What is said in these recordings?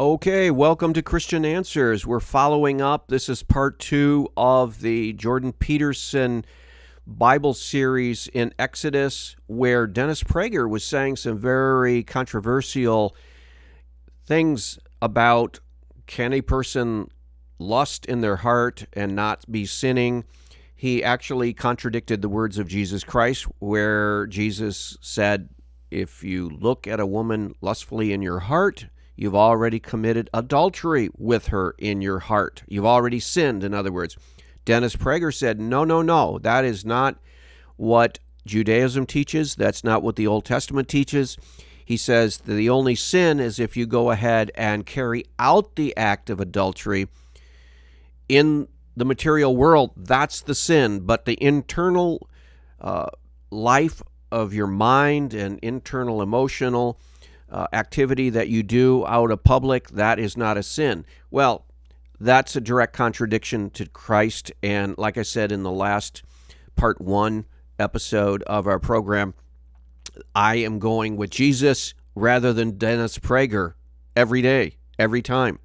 Okay, welcome to Christian Answers. We're following up. This is part 2 of the Jordan Peterson Bible series in Exodus, where Dennis Prager was saying some very controversial things about, can a person lust in their heart and not be sinning? He actually contradicted the words of Jesus Christ, where Jesus said, if you look at a woman lustfully in your heart, you've already committed adultery with her in your heart. You've already sinned, in other words. Dennis Prager said, no, that is not what Judaism teaches. That's not what the Old Testament teaches. He says that the only sin is if you go ahead and carry out the act of adultery in the material world. That's the sin. But the internal life of your mind and internal emotional activity that you do out of public, that is not a sin. Well, that's a direct contradiction to Christ. And like I said in the last part 1 episode of our program, I am going with Jesus rather than Dennis Prager every day, every time.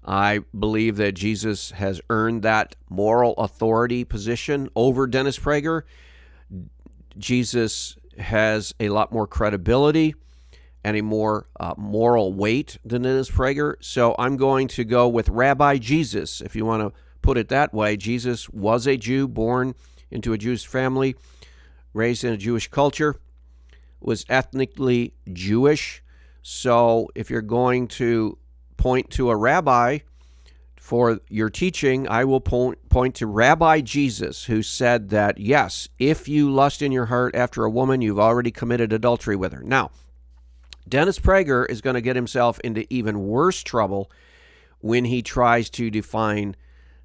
I believe that Jesus has earned that moral authority position over Dennis Prager. Jesus has a lot more credibility and a more moral weight than Dennis Prager. So I'm going to go with Rabbi Jesus, if you want to put it that way. Jesus was a Jew, born into a Jewish family, raised in a Jewish culture, was ethnically Jewish. So if you're going to point to a rabbi for your teaching, I will point to Rabbi Jesus, who said that, yes, if you lust in your heart after a woman, you've already committed adultery with her. Now, Dennis Prager is going to get himself into even worse trouble when he tries to define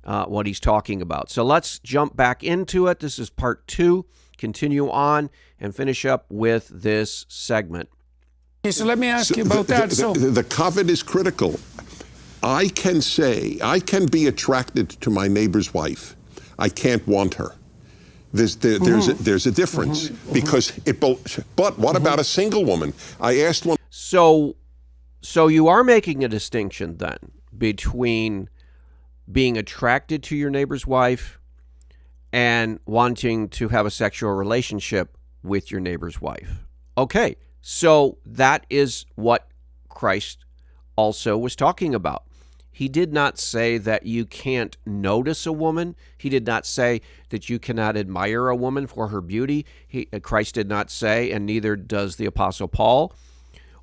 what he's talking about. So let's jump back into it. This is part 2. Continue on and finish up with this segment. Okay, so let me ask you about that. The covet is critical. I can be attracted to my neighbor's wife. I can't want her. There's a difference because but what about a single woman? I asked one. So you are making a distinction then between being attracted to your neighbor's wife and wanting to have a sexual relationship with your neighbor's wife. Okay, so that is what Christ also was talking about. He did not say that you can't notice a woman. He did not say that you cannot admire a woman for her beauty. Christ did not say, and neither does the Apostle Paul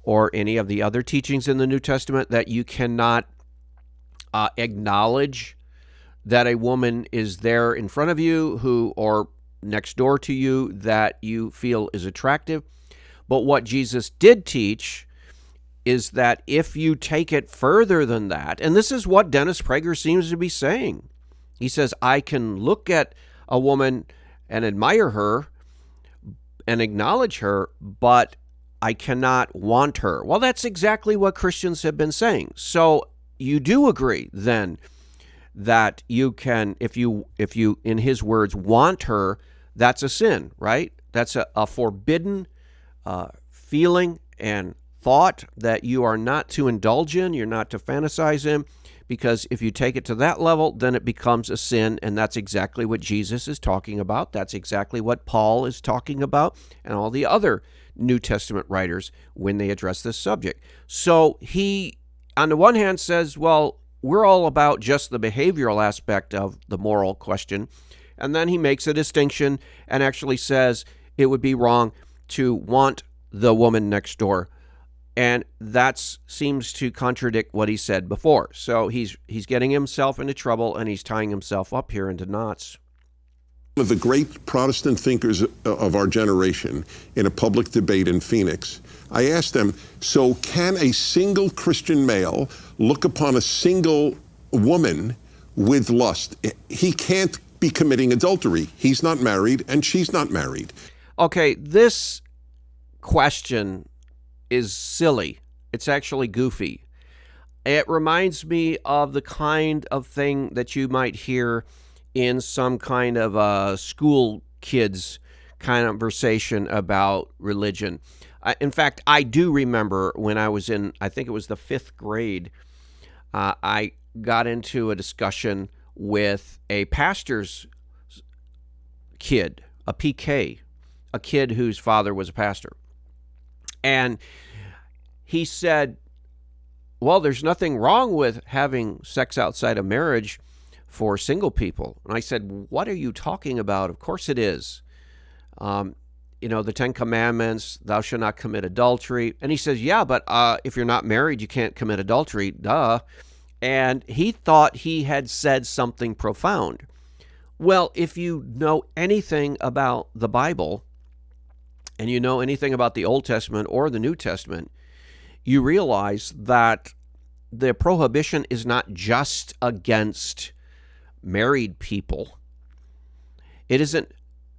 or any of the other teachings in the New Testament, that you cannot acknowledge that a woman is there in front of you or next door to you that you feel is attractive. But what Jesus did teach is that if you take it further than that, and this is what Dennis Prager seems to be saying. He says, I can look at a woman and admire her and acknowledge her, but I cannot want her. Well, that's exactly what Christians have been saying. So you do agree then that you can, if you, in his words, want her, that's a sin, right? That's a forbidden feeling and thought that you are not to indulge in, you're not to fantasize in, because if you take it to that level, then it becomes a sin, and that's exactly what Jesus is talking about. That's exactly what Paul is talking about, and all the other New Testament writers when they address this subject. So he, on the one hand, says, well, we're all about just the behavioral aspect of the moral question, and then he makes a distinction and actually says it would be wrong to want the woman next door. And that seems to contradict what he said before. So he's getting himself into trouble, and he's tying himself up here into knots. One of the great Protestant thinkers of our generation, in a public debate in Phoenix, I asked them, so can a single Christian male look upon a single woman with lust? He can't be committing adultery. He's not married, and she's not married. Okay, this question is silly. It's actually goofy. It reminds me of the kind of thing that you might hear in some kind of a school kids conversation about religion. In fact, I do remember when I was in, I think it was the 5th grade, I got into a discussion with a pastor's kid, a PK, a kid whose father was a pastor. And he said, well, there's nothing wrong with having sex outside of marriage for single people. And I said, what are you talking about? Of course it is. The Ten Commandments, thou shalt not commit adultery. And he says, yeah, but if you're not married, you can't commit adultery. Duh. And he thought he had said something profound. Well, if you know anything about the Bible, and you know anything about the Old Testament or the New Testament, you realize that the prohibition is not just against married people. It isn't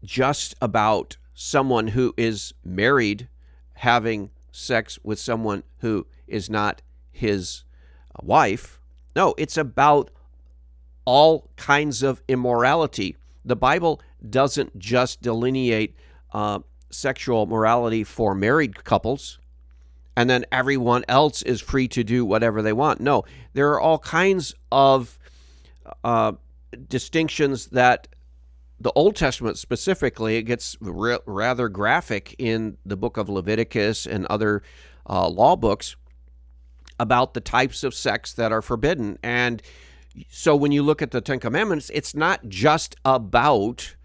just about someone who is married having sex with someone who is not his wife. No, it's about all kinds of immorality. The Bible doesn't just delineate sexual morality for married couples, and then everyone else is free to do whatever they want. No, there are all kinds of distinctions that the Old Testament specifically, it gets rather graphic in the book of Leviticus and other law books about the types of sex that are forbidden. And so when you look at the Ten Commandments, it's not just about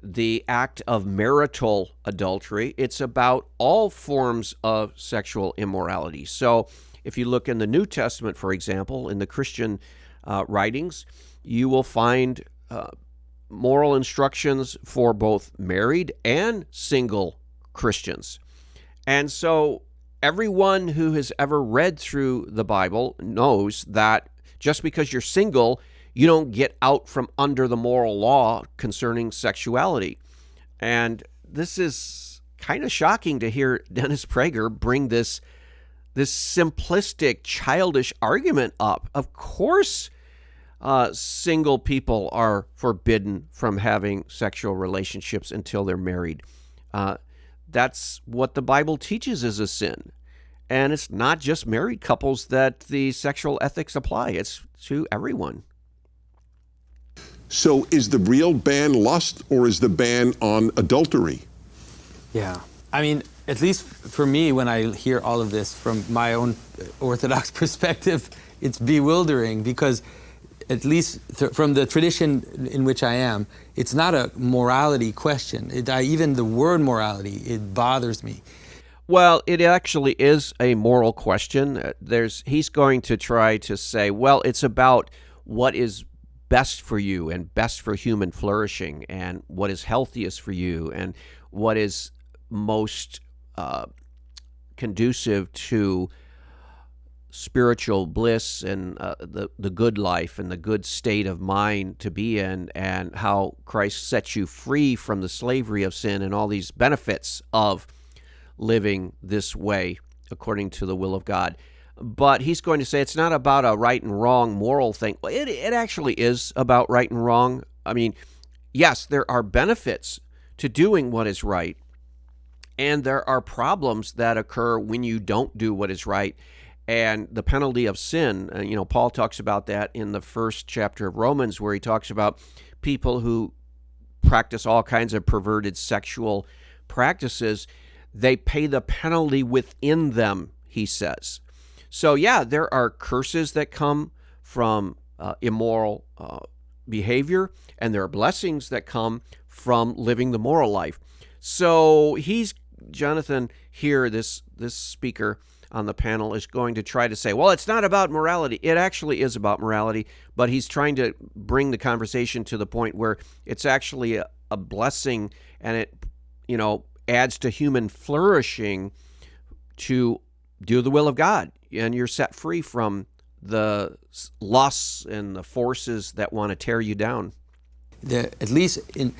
the act of marital adultery. It's about all forms of sexual immorality. So if you look in the New Testament, for example, in the Christian writings, you will find moral instructions for both married and single Christians. And so everyone who has ever read through the Bible knows that just because you're single, you don't get out from under the moral law concerning sexuality. And this is kind of shocking to hear Dennis Prager bring this simplistic, childish argument up. Of course, single people are forbidden from having sexual relationships until they're married. That's what the Bible teaches is a sin. And it's not just married couples that the sexual ethics apply. It's to everyone. So is the real ban lust, or is the ban on adultery? Yeah. I mean, at least for me, when I hear all of this from my own Orthodox perspective, it's bewildering because at least from the tradition in which I am, it's not a morality question. Even the word morality, it bothers me. Well, it actually is a moral question. He's going to try to say, well, it's about what is best for you and best for human flourishing and what is healthiest for you and what is most conducive to spiritual bliss and the good life and the good state of mind to be in, and how Christ sets you free from the slavery of sin and all these benefits of living this way according to the will of God. But he's going to say it's not about a right and wrong moral thing. Well, it actually is about right and wrong. I mean, yes, there are benefits to doing what is right, and there are problems that occur when you don't do what is right. And the penalty of sin, Paul talks about that in the first chapter of Romans, where he talks about people who practice all kinds of perverted sexual practices. They pay the penalty within them, he says. So, yeah, there are curses that come from immoral behavior, and there are blessings that come from living the moral life. So Jonathan here, this speaker on the panel, is going to try to say, well, it's not about morality. It actually is about morality, but he's trying to bring the conversation to the point where it's actually a blessing, and it, adds to human flourishing to do the will of God, and you're set free from the lusts and the forces that want to tear you down. At least in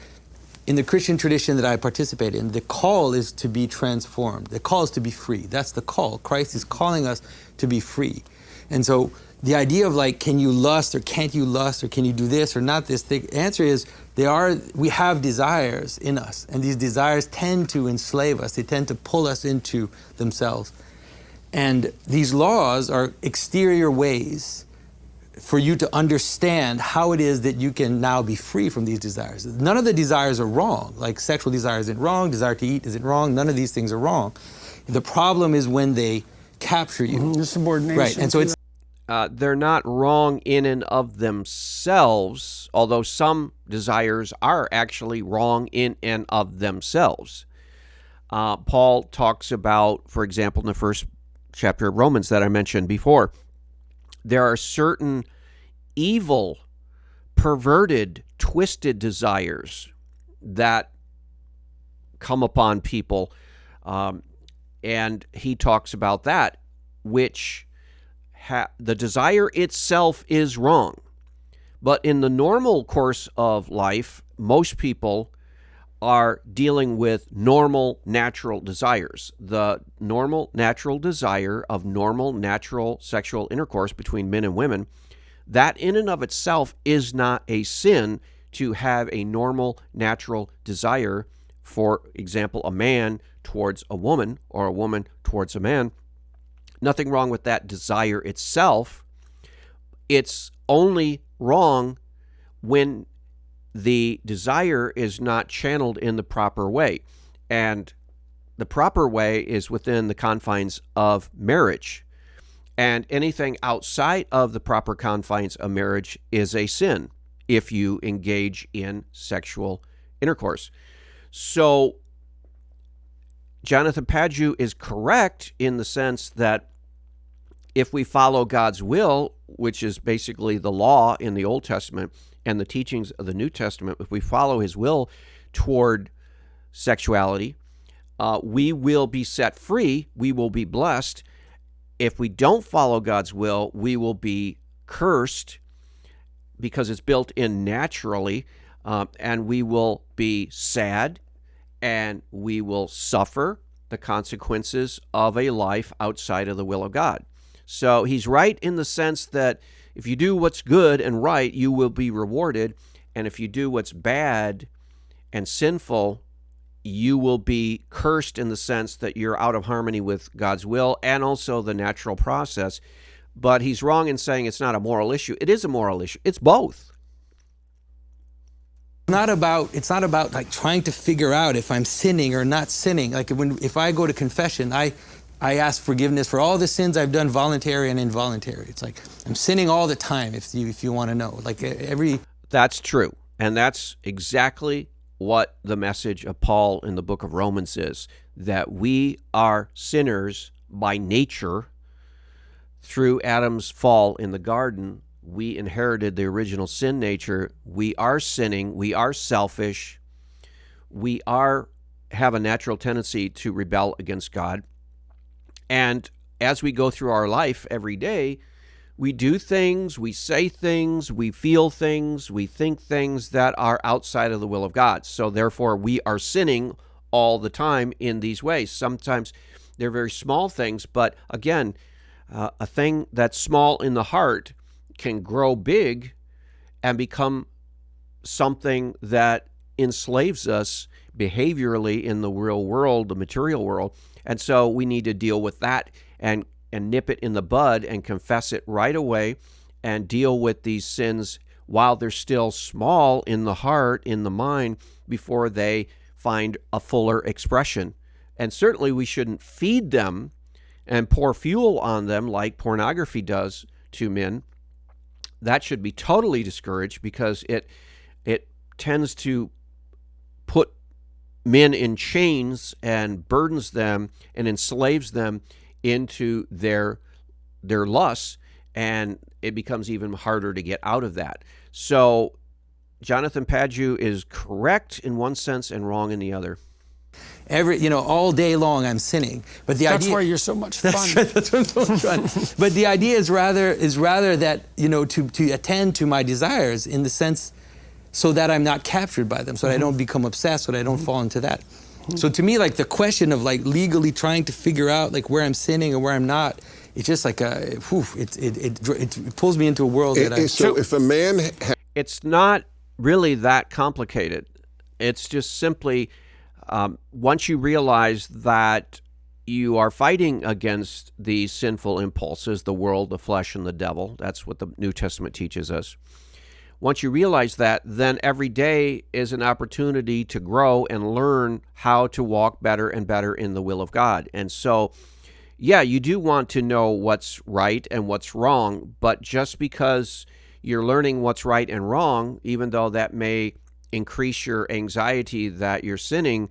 the Christian tradition that I participate in, the call is to be transformed. The call is to be free. That's the call. Christ is calling us to be free. And so the idea of can you lust or can't you lust or can you do this or not this, the answer is we have desires in us, and these desires tend to enslave us. They tend to pull us into themselves. And these laws are exterior ways for you to understand how it is that you can now be free from these desires. None of the desires are wrong. Like sexual desire isn't wrong, desire to eat isn't wrong, none of these things are wrong. The problem is when they capture you. The subordination. Right, and so it's they're not wrong in and of themselves, although some desires are actually wrong in and of themselves. Paul talks about, for example, in the first chapter of Romans that I mentioned before, there are certain evil, perverted, twisted desires that come upon people, and he talks about that, which the desire itself is wrong. But in the normal course of life, most people are dealing with normal, natural desires. The normal, natural desire of normal, natural sexual intercourse between men and women, that in and of itself is not a sin to have a normal, natural desire, for example, a man towards a woman or a woman towards a man. Nothing wrong with that desire itself. It's only wrong when the desire is not channeled in the proper way. And the proper way is within the confines of marriage. And anything outside of the proper confines of marriage is a sin if you engage in sexual intercourse. So Jonathan Padgett is correct in the sense that if we follow God's will, which is basically the law in the Old Testament and the teachings of the New Testament, if we follow his will toward sexuality, we will be set free, we will be blessed. If we don't follow God's will, we will be cursed because it's built in naturally, and we will be sad, and we will suffer the consequences of a life outside of the will of God. So he's right in the sense that if you do what's good and right, you will be rewarded. And if you do what's bad and sinful, you will be cursed in the sense that you're out of harmony with God's will and also the natural process. But he's wrong in saying it's not a moral issue. It is a moral issue. It's both. It's not about like trying to figure out if I'm sinning or not sinning. Like if I go to confession, I ask forgiveness for all the sins I've done, voluntary and involuntary. It's like I'm sinning all the time. If you want to know, like That's true, and that's exactly what the message of Paul in the book of Romans is, that we are sinners by nature. Through Adam's fall in the garden, we inherited the original sin nature. We are sinning. We are selfish. We have a natural tendency to rebel against God. And as we go through our life every day, we do things, we say things, we feel things, we think things that are outside of the will of God. So therefore, we are sinning all the time in these ways. Sometimes they're very small things, but again, a thing that's small in the heart can grow big and become something that enslaves us behaviorally in the real world, the material world. And so we need to deal with that and nip it in the bud and confess it right away and deal with these sins while they're still small in the heart, in the mind, before they find a fuller expression. And certainly we shouldn't feed them and pour fuel on them like pornography does to men. That should be totally discouraged because it tends to put men in chains and burdens them and enslaves them into their lusts, and it becomes even harder to get out of that. So Jonathan Padgett is correct in one sense and wrong in the other. All day long I'm sinning. But that's why you're so much fun. That's why I'm so much fun. But the idea is rather that, to attend to my desires in the sense so that I'm not captured by them, so that I don't become obsessed, so that I don't fall into that. So to me, like the question of like legally trying to figure out like where I'm sinning and where I'm not, it's just like it pulls me into a world if a man it's not really that complicated. It's just simply once you realize that you are fighting against these sinful impulses, the world, the flesh, and the devil. That's what the New Testament teaches us. Once you realize that, then every day is an opportunity to grow and learn how to walk better and better in the will of God. And so, yeah, you do want to know what's right and what's wrong, but just because you're learning what's right and wrong, even though that may increase your anxiety that you're sinning,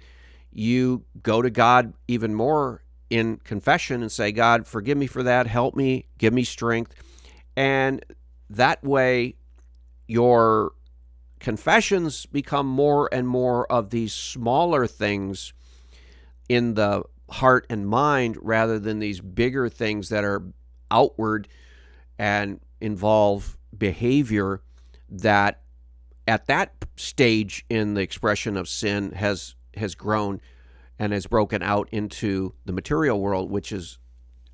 you go to God even more in confession and say, God, forgive me for that, help me, give me strength. And that way, your confessions become more and more of these smaller things in the heart and mind rather than these bigger things that are outward and involve behavior that at that stage in the expression of sin has grown and has broken out into the material world, which is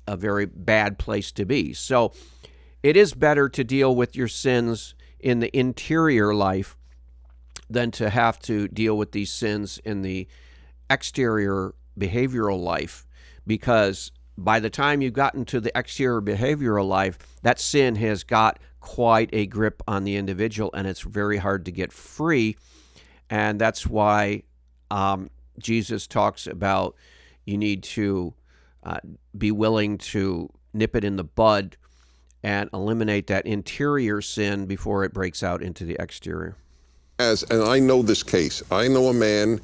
a very bad place to be. So it is better to deal with your sins in the interior life than to have to deal with these sins in the exterior behavioral life, because by the time you've gotten to the exterior behavioral life, that sin has got quite a grip on the individual, and it's very hard to get free. And that's why Jesus talks about you need to be willing to nip it in the bud and eliminate that interior sin before it breaks out into the exterior. And I know this case. I know a man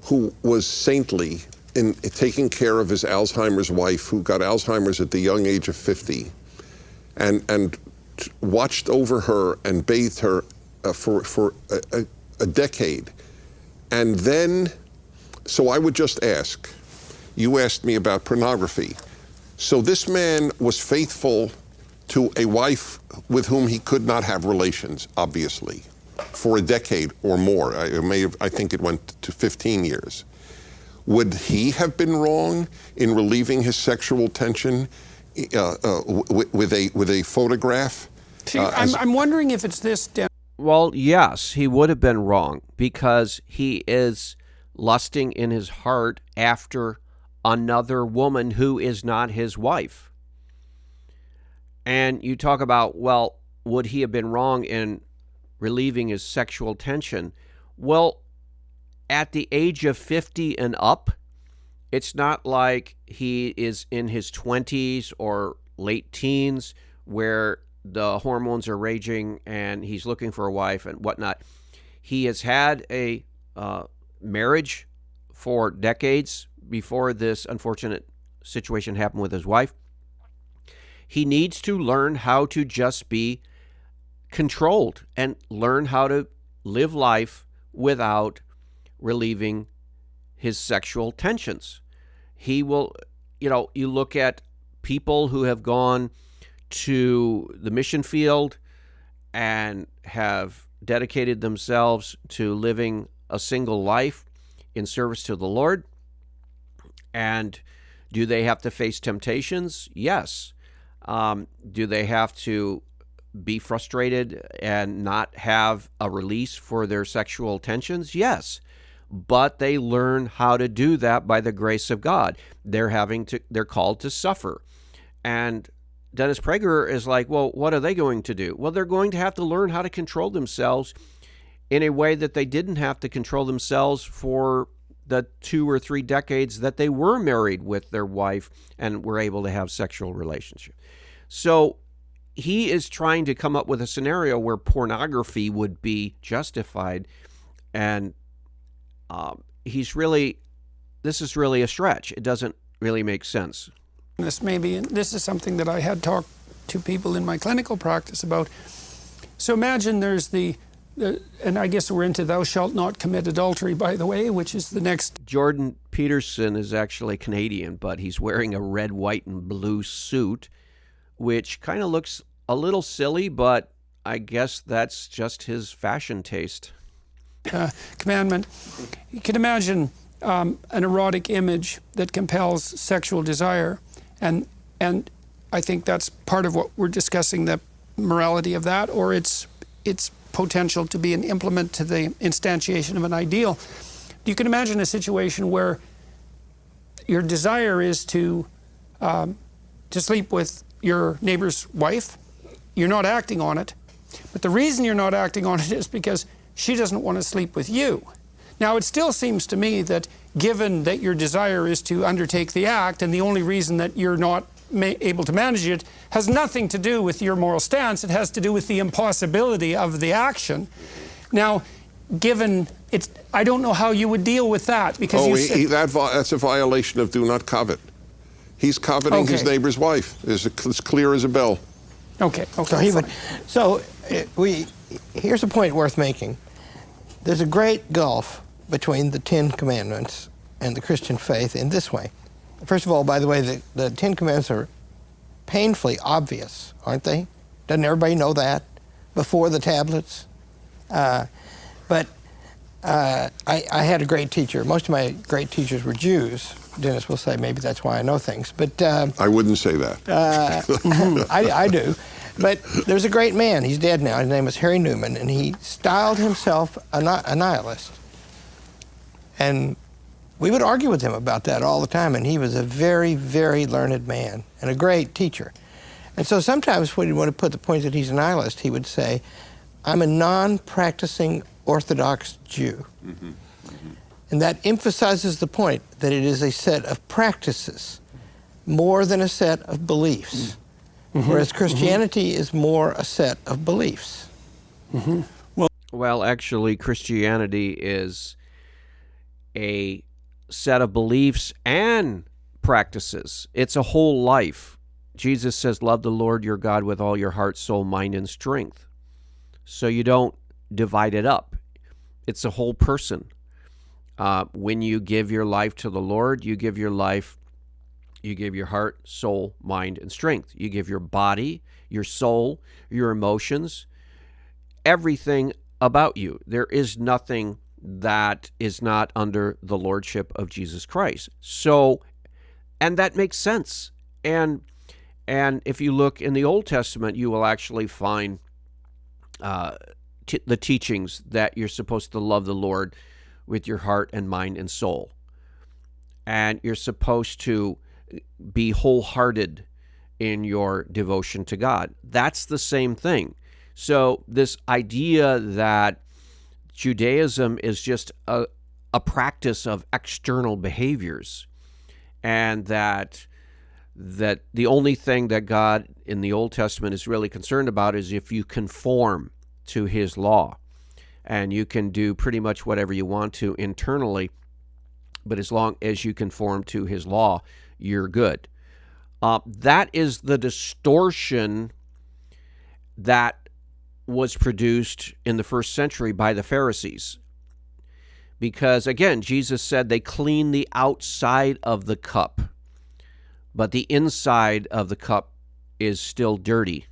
who was saintly in taking care of his Alzheimer's wife, who got Alzheimer's at the young age of 50, and watched over her and bathed her for a decade. And then, so I would just ask, you asked me about pornography. So this man was faithful to a wife with whom he could not have relations, obviously, for a decade or more. I think it went to 15 years. Would he have been wrong in relieving his sexual tension with a photograph? See, I'm wondering if it's this. Well, yes, he would have been wrong because he is lusting in his heart after another woman who is not his wife. And you talk about, well, would he have been wrong in relieving his sexual tension? Well, at the age of 50 and up, it's not like he is in his 20s or late teens where the hormones are raging and he's looking for a wife and whatnot. He has had a marriage for decades before this unfortunate situation happened with his wife. He needs to learn how to just be controlled and learn how to live life without relieving his sexual tensions. He will, you look at people who have gone to the mission field and have dedicated themselves to living a single life in service to the Lord. And do they have to face temptations? Yes. Do they have to be frustrated and not have a release for their sexual tensions? Yes. But they learn how to do that by the grace of God. They're called to suffer. And Dennis Prager is like, well, what are they going to do? Well, they're going to have to learn how to control themselves in a way that they didn't have to control themselves for the 2 or 3 decades that they were married with their wife and were able to have sexual relationships. So he is trying to come up with a scenario where pornography would be justified, and this is really a stretch. It doesn't really make sense. This is something that I had talked to people in my clinical practice about. So imagine there's and I guess we're into thou shalt not commit adultery, by the way, which is the next. Jordan Peterson is actually Canadian, but he's wearing a red, white, and blue suit, which kind of looks a little silly, but I guess that's just his fashion taste. Commandment. You can imagine an erotic image that compels sexual desire, and I think that's part of what we're discussing, the morality of that, or its potential to be an implement to the instantiation of an ideal. You can imagine a situation where your desire is to sleep with your neighbor's wife. You're not acting on it. But the reason you're not acting on it is because she doesn't want to sleep with you. Now, it still seems to me that given that your desire is to undertake the act, and the only reason that you're not able to manage it has nothing to do with your moral stance. It has to do with the impossibility of the action. Now, given it's, I don't know how you would deal with that, because that's a violation of do not covet. He's coveting his neighbor's wife. It's clear as a bell. Okay. Here's a point worth making. There's a great gulf between the Ten Commandments and the Christian faith in this way. First of all, by the way, the Ten Commandments are painfully obvious, aren't they? Doesn't everybody know that before the tablets? But I had a great teacher. Most of my great teachers were Jews. Dennis will say maybe that's why I know things. But I wouldn't say that. I do. But there's a great man. He's dead now. His name was Harry Newman, and he styled himself a nihilist. And we would argue with him about that all the time, and he was a very, very learned man and a great teacher. And so sometimes when he wanted to put the point that he's a nihilist, he would say, I'm a non-practicing Orthodox Jew. Mm-hmm. Mm-hmm. And that emphasizes the point that it is a set of practices more than a set of beliefs. Mm-hmm. Whereas Christianity is more a set of beliefs. Mm-hmm. Well, actually, Christianity is a set of beliefs and practices. It's a whole life. Jesus says, love the Lord your God with all your heart, soul, mind, and strength. So you don't divide it up. It's a whole person. When you give your life to the Lord, you give your life, you give your heart, soul, mind, and strength. You give your body, your soul, your emotions, everything about you. There is nothing that is not under the lordship of Jesus Christ. So, and that makes sense. And if you look in the Old Testament, you will actually find the teachings that you're supposed to love the Lord with your heart and mind and soul. And you're supposed to be wholehearted in your devotion to God. That's the same thing. So this idea that Judaism is just a practice of external behaviors, and that the only thing that God in the Old Testament is really concerned about is if you conform to his law, and you can do pretty much whatever you want to internally, but as long as you conform to his law, you're good. That is the distortion that was produced in the first century by the Pharisees. Because, again, Jesus said they clean the outside of the cup, but the inside of the cup is still dirty.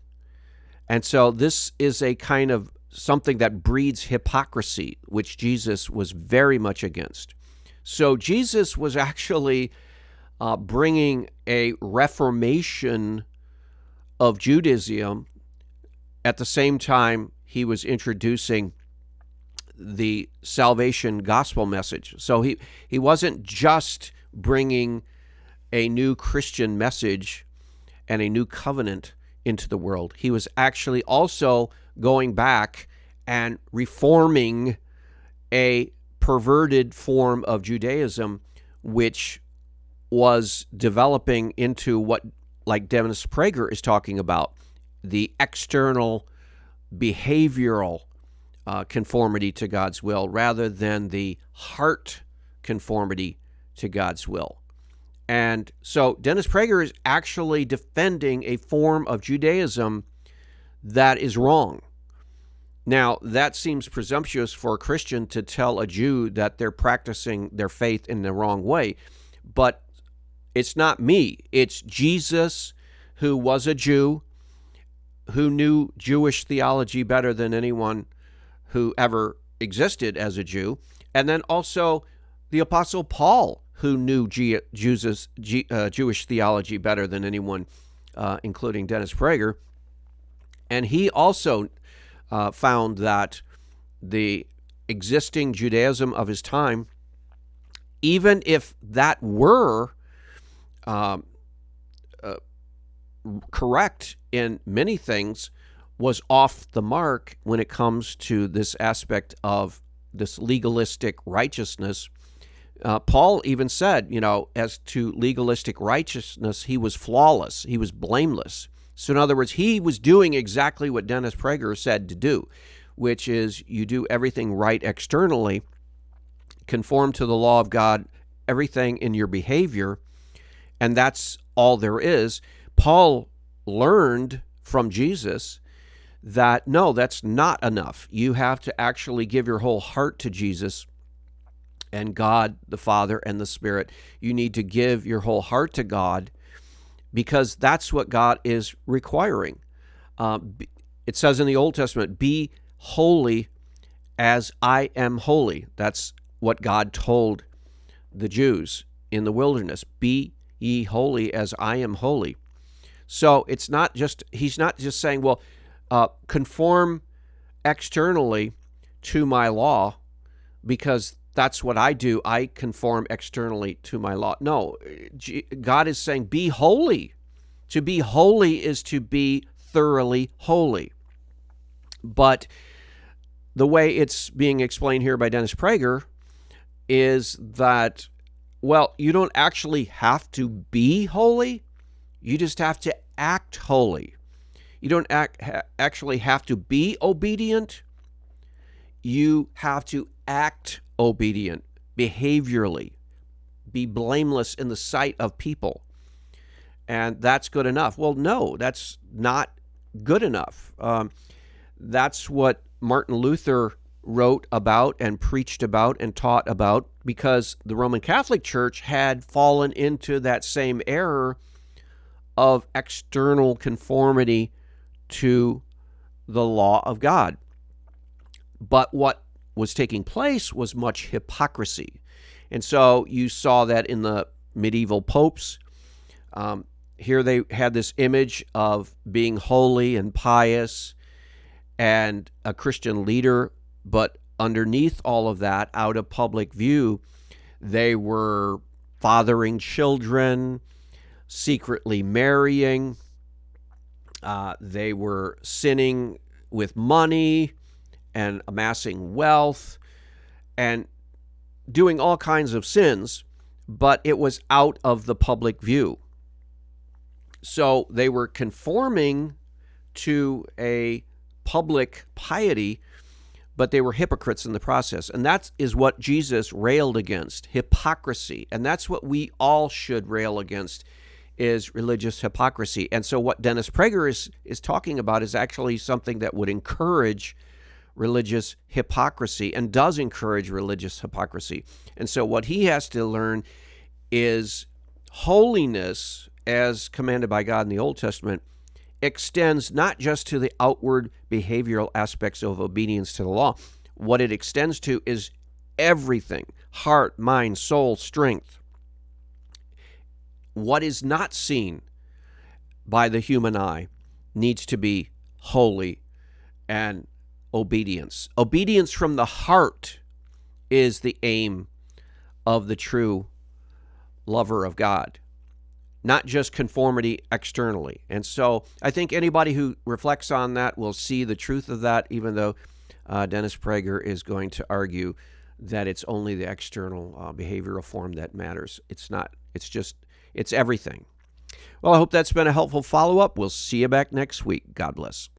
And so this is a kind of something that breeds hypocrisy, which Jesus was very much against. So Jesus was actually bringing a reformation of Judaism. At the same time, he was introducing the salvation gospel message. So he wasn't just bringing a new Christian message and a new covenant into the world. He was actually also going back and reforming a perverted form of Judaism, which was developing into what, like Dennis Prager is talking about, the external behavioral conformity to God's will rather than the heart conformity to God's will. And so Dennis Prager is actually defending a form of Judaism that is wrong. Now, that seems presumptuous for a Christian to tell a Jew that they're practicing their faith in the wrong way, but it's not me. It's Jesus, who was a Jew, who knew Jewish theology better than anyone who ever existed as a Jew, and then also the Apostle Paul, who knew Jewish theology better than anyone, including Dennis Prager. And he also found that the existing Judaism of his time, even if that were um, correct in many things, was off the mark when it comes to this aspect of this legalistic righteousness. Paul even said, as to legalistic righteousness, he was flawless. He was blameless. So in other words, he was doing exactly what Dennis Prager said to do, which is you do everything right externally, conform to the law of God, everything in your behavior, and that's all there is. Paul learned from Jesus that, no, that's not enough. You have to actually give your whole heart to Jesus and God, the Father, and the Spirit. You need to give your whole heart to God because that's what God is requiring. It says in the Old Testament, be holy as I am holy. That's what God told the Jews in the wilderness. Be ye holy as I am holy. So it's not just, he's not just saying, well, conform externally to my law because that's what I do. I conform externally to my law. No, God is saying, be holy. To be holy is to be thoroughly holy. But the way it's being explained here by Dennis Prager is that, well, you don't actually have to be holy. You just have to act holy. You don't actually have to be obedient. You have to act obedient behaviorally, be blameless in the sight of people, and that's good enough. Well, no, that's not good enough. That's what Martin Luther wrote about and preached about and taught about, because the Roman Catholic Church had fallen into that same error of external conformity to the law of God. But what was taking place was much hypocrisy. And so you saw that in the medieval popes. Here they had this image of being holy and pious and a Christian leader, but underneath all of that, out of public view, they were fathering children, secretly marrying, they were sinning with money and amassing wealth and doing all kinds of sins, but it was out of the public view. So they were conforming to a public piety, but they were hypocrites in the process. And that is what Jesus railed against, hypocrisy. And that's what we all should rail against, is religious hypocrisy. And so what Dennis Prager is talking about is actually something that would encourage religious hypocrisy and does encourage religious hypocrisy. And so what he has to learn is holiness, as commanded by God in the Old Testament, extends not just to the outward behavioral aspects of obedience to the law. What it extends to is everything: heart, mind, soul, strength. What is not seen by the human eye needs to be holy and obedience. Obedience from the heart is the aim of the true lover of God, not just conformity externally. And so I think anybody who reflects on that will see the truth of that, even though Dennis Prager is going to argue that it's only the external behavioral form that matters. It's not. It's everything. Well, I hope that's been a helpful follow-up. We'll see you back next week. God bless.